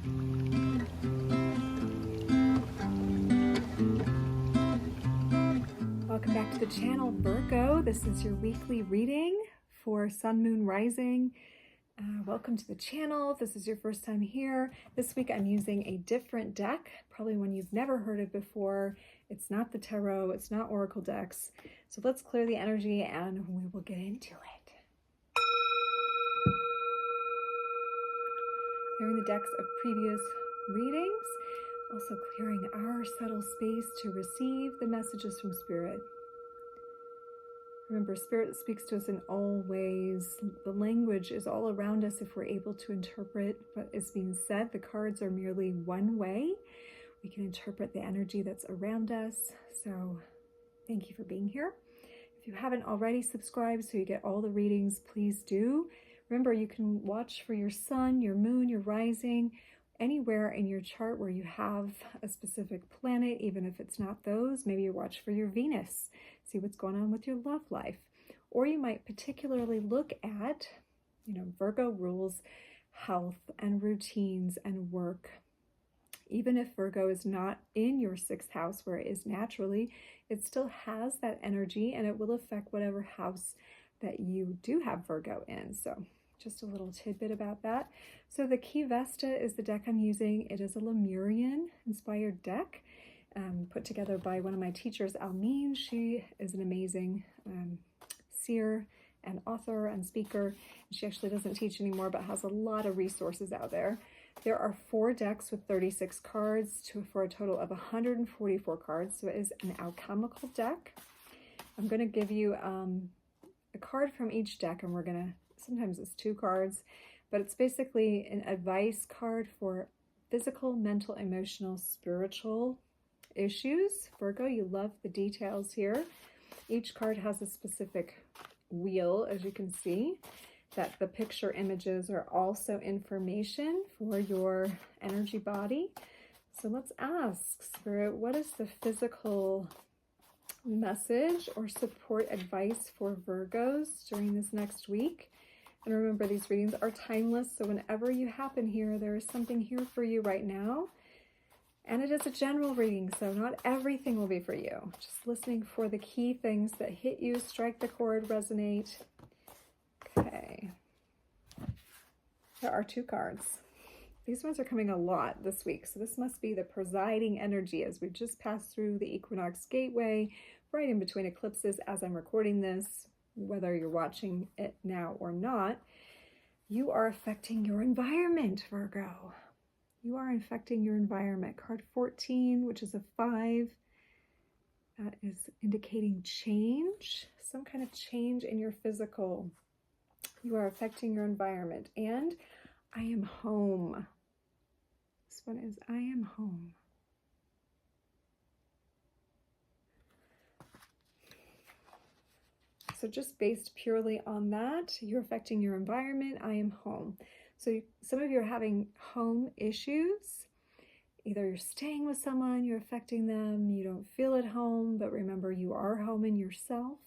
Welcome back to the channel, Virgo. This is your weekly reading for Sun, Moon, Rising. Welcome to the channel. If this is your first time here, this week I'm using a different deck, probably one you've never heard of before. It's not the tarot, it's not oracle decks. So let's clear the energy and we will get into it. Clearing the decks of previous readings, also clearing our subtle space to receive the messages from Spirit. Remember, Spirit speaks to us in all ways. The language is all around us if we're able to interpret what is being said. The cards are merely one way. We can interpret the energy that's around us. So thank you for being here. If you haven't already subscribed so you get all the readings, please do. Remember, you can watch for your sun, your moon, your rising, anywhere in your chart where you have a specific planet, even if it's not those. Maybe you watch for your Venus, see what's going on with your love life. Or you might particularly look at, Virgo rules health and routines and work. Even if Virgo is not in your 6th house where it is naturally, it still has that energy and it will affect whatever house that you do have Virgo in. So just a little tidbit about that. So the Qi Vesta is the deck I'm using. It is a Lemurian inspired deck put together by one of my teachers, Almine. She is an amazing seer and author and speaker. She actually doesn't teach anymore, but has a lot of resources out there. There are 4 decks with 36 cards for a total of 144 cards. So it is an alchemical deck. I'm going to give you a card from each deck, and we're going to, sometimes it's 2 cards, but it's basically an advice card for physical, mental, emotional, spiritual issues. Virgo, you love the details here. Each card has a specific wheel, as you can see, that the picture images are also information for your energy body. So let's ask, Spirit, what is the physical message or support advice for Virgos during this next week? And remember, these readings are timeless, so whenever you happen here, there is something here for you right now. And it is a general reading, so not everything will be for you. Just listening for the key things that hit you, strike the chord, resonate. Okay. There are 2 cards. These ones are coming a lot this week, so this must be the presiding energy as we've just passed through the equinox gateway, right in between eclipses as I'm recording this. Whether you're watching it now or not, you are affecting your environment, Virgo. You are affecting your environment. Card 14, which is a 5, that is indicating change, some kind of change in your physical. You are affecting your environment. And I am home. This one is I am home. So just based purely on that, you're affecting your environment. I am home. So some of you are having home issues. Either you're staying with someone, you're affecting them, you don't feel at home, but remember you are home in yourself.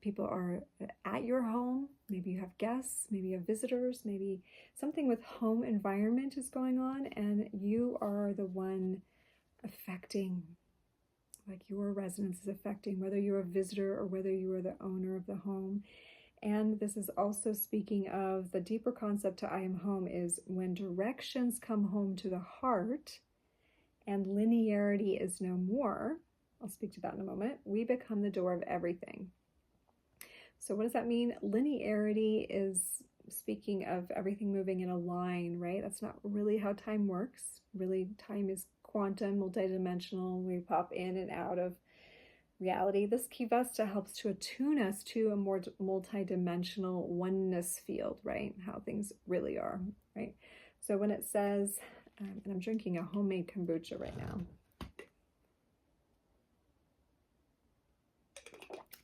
People are at your home. Maybe you have guests, maybe you have visitors, maybe something with home environment is going on and you are the one affecting, like your residence is affecting, whether you're a visitor or whether you are the owner of the home. And this is also speaking of the deeper concept to I am home is when directions come home to the heart and linearity is no more. I'll speak to that in a moment. We become the door of everything. So what does that mean? Linearity is speaking of everything moving in a line, right? That's not really how time works. Really, time is quantum, multidimensional. We pop in and out of reality. This Qi Vesta helps to attune us to a more multidimensional oneness field, right? How things really are, right? So when it says, and I'm drinking a homemade kombucha right now.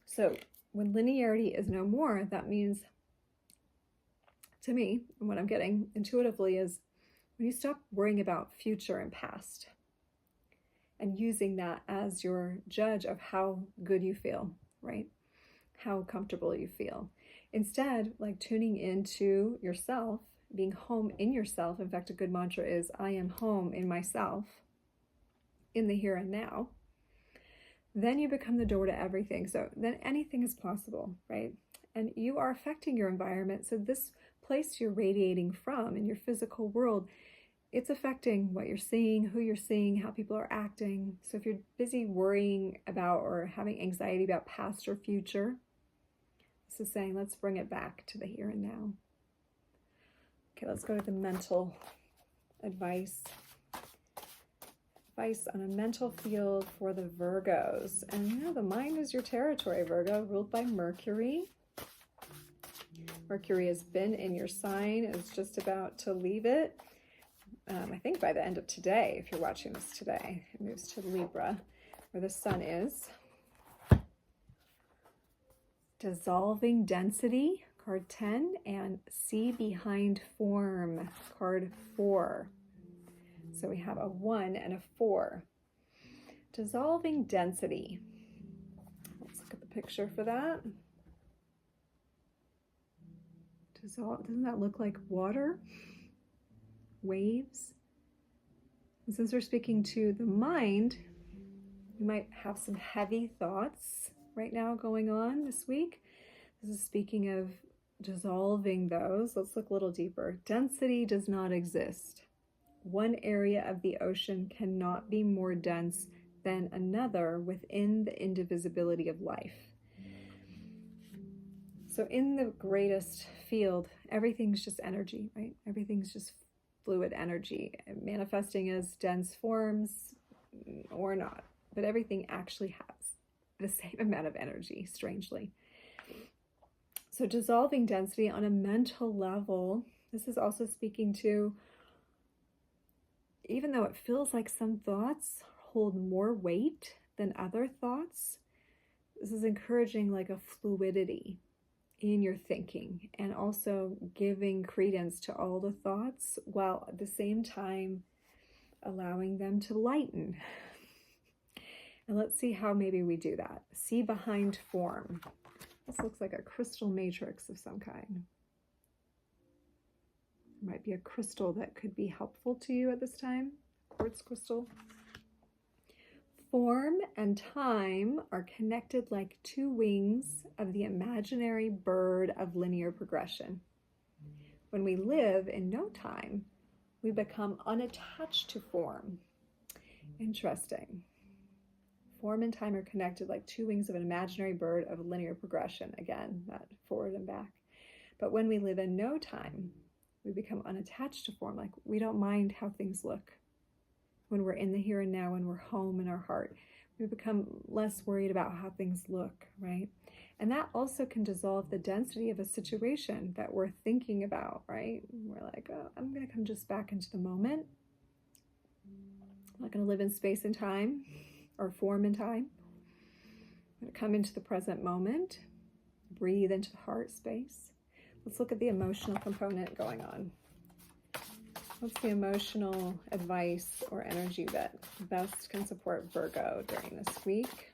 So when linearity is no more, that means, to me, and what I'm getting intuitively is when you stop worrying about future and past and using that as your judge of how good you feel, right? How comfortable you feel. Instead, like tuning into yourself being home in yourself. In fact, a good mantra is, I am home in myself, in the here and now. Then you become the door to everything. So then anything is possible, right? And you are affecting your environment. So this place you're radiating from in your physical world, it's affecting what you're seeing, who you're seeing, how people are acting. So if you're busy worrying about or having anxiety about past or future, this is saying, let's bring it back to the here and now. Okay, let's go to the mental advice. Advice on a mental field for the Virgos. And the mind is your territory, Virgo, ruled by Mercury. Mercury has been in your sign, is just about to leave it. I think by the end of today, if you're watching this today, it moves to Libra, where the sun is. Dissolving density, card 10, and see behind form, card 4. So we have a 1 and a 4. Dissolving density. Let's look at the picture for that. Doesn't that look like water? Waves? And since we're speaking to the mind, you might have some heavy thoughts right now going on this week. This is speaking of dissolving those. Let's look a little deeper. Density does not exist. One area of the ocean cannot be more dense than another within the indivisibility of life. So in the greatest field, everything's just energy, right? Everything's just fluid energy, manifesting as dense forms or not. But everything actually has the same amount of energy, strangely. So dissolving density on a mental level, this is also speaking to, even though it feels like some thoughts hold more weight than other thoughts, this is encouraging like a fluidity in your thinking, and also giving credence to all the thoughts while at the same time allowing them to lighten. And let's see how maybe we do that. See behind form. This looks like a crystal matrix of some kind. It might be a crystal that could be helpful to you at this time. Quartz crystal. Form and time are connected like two wings of the imaginary bird of linear progression. When we live in no time, we become unattached to form. Interesting. Form and time are connected like two wings of an imaginary bird of linear progression. Again, that forward and back. But when we live in no time, we become unattached to form. Like we don't mind how things look. When we're in the here and now, when we're home in our heart, we become less worried about how things look, right? And that also can dissolve the density of a situation that we're thinking about, right? We're like, oh, I'm going to come just back into the moment. I'm not going to live in space and time or form and time. I'm going to come into the present moment, breathe into the heart space. Let's look at the emotional component going on. What's the emotional advice or energy that best can support Virgo during this week?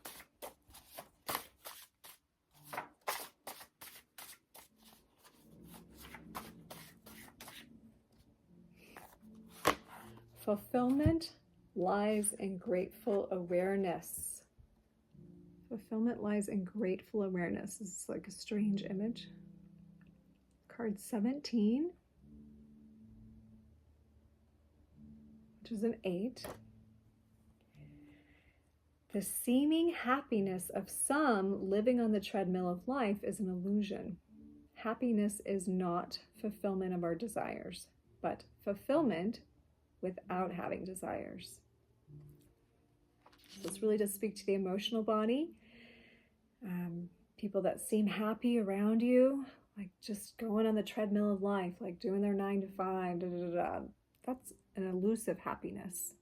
Fulfillment lies in grateful awareness. Fulfillment lies in grateful awareness. This is like a strange image. Card 17. Which is an 8. The seeming happiness of some living on the treadmill of life is an illusion. Happiness is not fulfillment of our desires, but fulfillment without having desires. So this really does speak to the emotional body. People that seem happy around you, like just going on the treadmill of life, like doing their 9 to 5, that's an elusive happiness.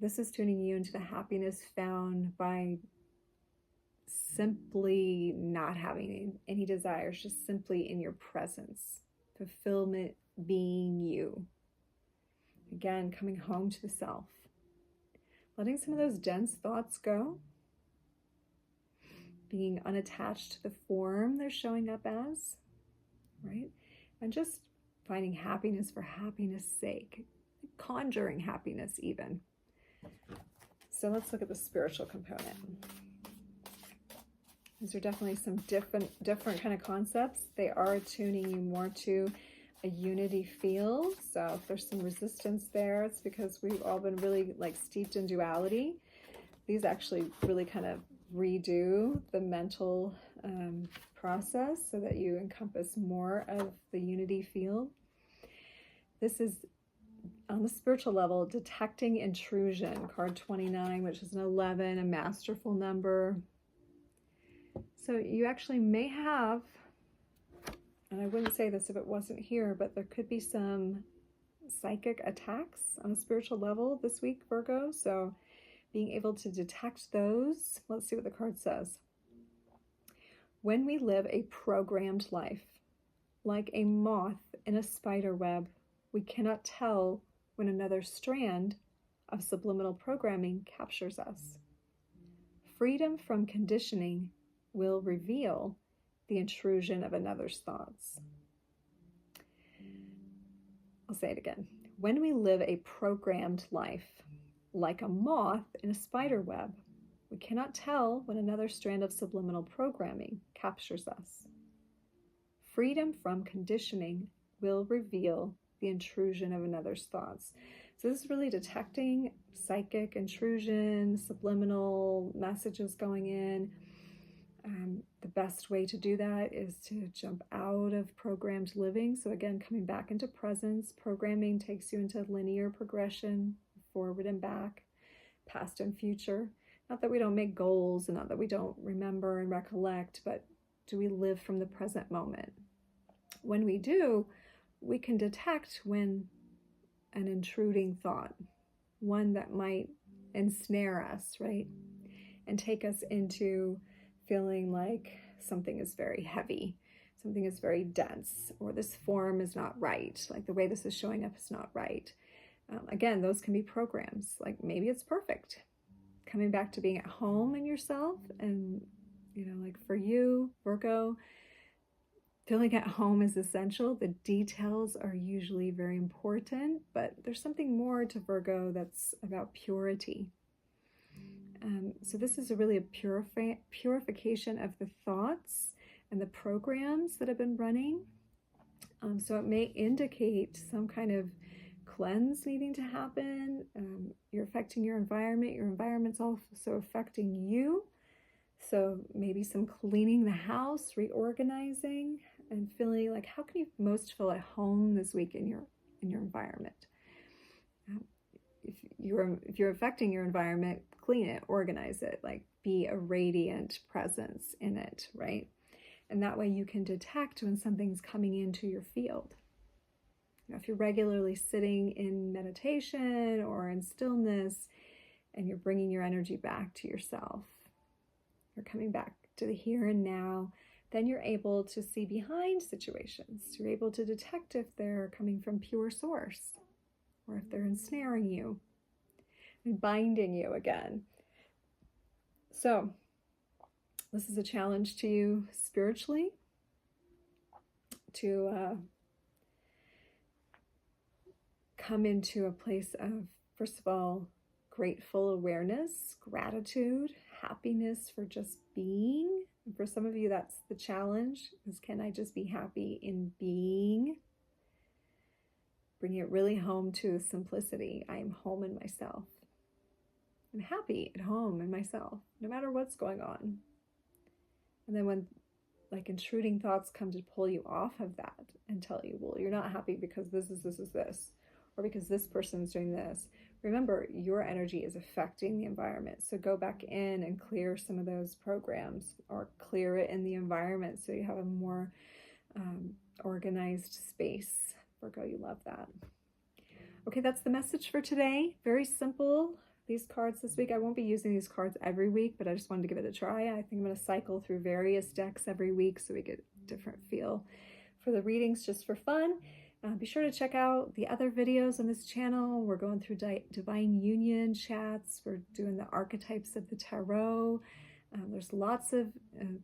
This is tuning you into the happiness found by simply not having any desires, just simply in your presence. Fulfillment being you. Again, coming home to the self. Letting some of those dense thoughts go. Being unattached to the form they're showing up as, right? And just finding happiness for happiness' sake, conjuring happiness even. So let's look at the spiritual component. These are definitely some different kind of concepts. They are attuning you more to a unity field. So if there's some resistance there, it's because we've all been really like steeped in duality. These actually really kind of redo the mental process so that you encompass more of the unity field. This is on the spiritual level, detecting intrusion, card 29, which is an 11, a masterful number. So you actually may have, and I wouldn't say this if it wasn't here, but there could be some psychic attacks on a spiritual level this week, Virgo. So being able to detect those. Let's see what the card says. When we live a programmed life, like a moth in a spider web, we cannot tell when another strand of subliminal programming captures us. Freedom from conditioning will reveal the intrusion of another's thoughts. I'll say it again. When we live a programmed life, like a moth in a spider web, we cannot tell when another strand of subliminal programming captures us. Freedom from conditioning will reveal the intrusion of another's thoughts. So this is really detecting psychic intrusion, subliminal messages going in. The best way to do that is to jump out of programmed living. So again, coming back into presence. Programming takes you into linear progression, forward and back, past and future. Not that we don't make goals and not that we don't remember and recollect, but do we live from the present moment? When we do, we can detect when an intruding thought, one that might ensnare us, right? And take us into feeling like something is very heavy, something is very dense, or this form is not right, like the way this is showing up is not right. Again, those can be programs, like maybe it's perfect. Coming back to being at home in yourself, and like for you, Virgo, feeling at home is essential. The details are usually very important, but there's something more to Virgo that's about purity. So this is really a purification of the thoughts and the programs that have been running. So it may indicate some kind of cleanse needing to happen. You're affecting your environment's also affecting you. So maybe some cleaning the house, reorganizing, and feeling like, how can you most feel at home this week in your environment? If you're affecting your environment, clean it, organize it, like be a radiant presence in it, right? And that way you can detect when something's coming into your field. If you're regularly sitting in meditation or in stillness and you're bringing your energy back to yourself, you're coming back to the here and now, then you're able to see behind situations. You're able to detect if they're coming from pure source or if they're ensnaring you and binding you again. So this is a challenge to you spiritually to come into a place of, first of all, grateful awareness, gratitude, happiness for just being. And for some of you, that's the challenge, is can I just be happy in being? Bringing it really home to simplicity. I am home in myself. I'm happy at home in myself, no matter what's going on. And then when like intruding thoughts come to pull you off of that and tell you, well, you're not happy because this, or because this person's doing this. Remember, your energy is affecting the environment. So go back in and clear some of those programs, or clear it in the environment so you have a more organized space. Virgo, you love that. Okay, that's the message for today. Very simple. These cards this week, I won't be using these cards every week, but I just wanted to give it a try. I think I'm going to cycle through various decks every week so we get a different feel for the readings, just for fun. Be sure to check out the other videos on this channel. We're going through Divine Union chats. We're doing the archetypes of the tarot. There's lots of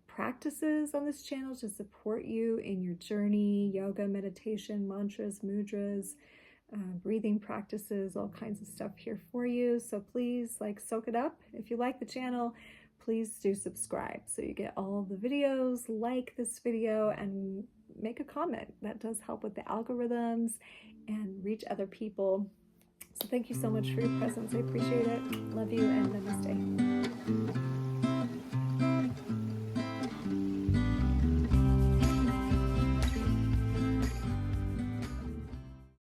practices on this channel to support you in your journey: yoga, meditation, mantras, mudras, breathing practices, all kinds of stuff here for you. So please, like, soak it up. If you like the channel, please do subscribe so you get all of the videos. Like this video and make a comment. That does help with the algorithms and reach other people. So thank you so much for your presence. I appreciate it. Love you, and namaste.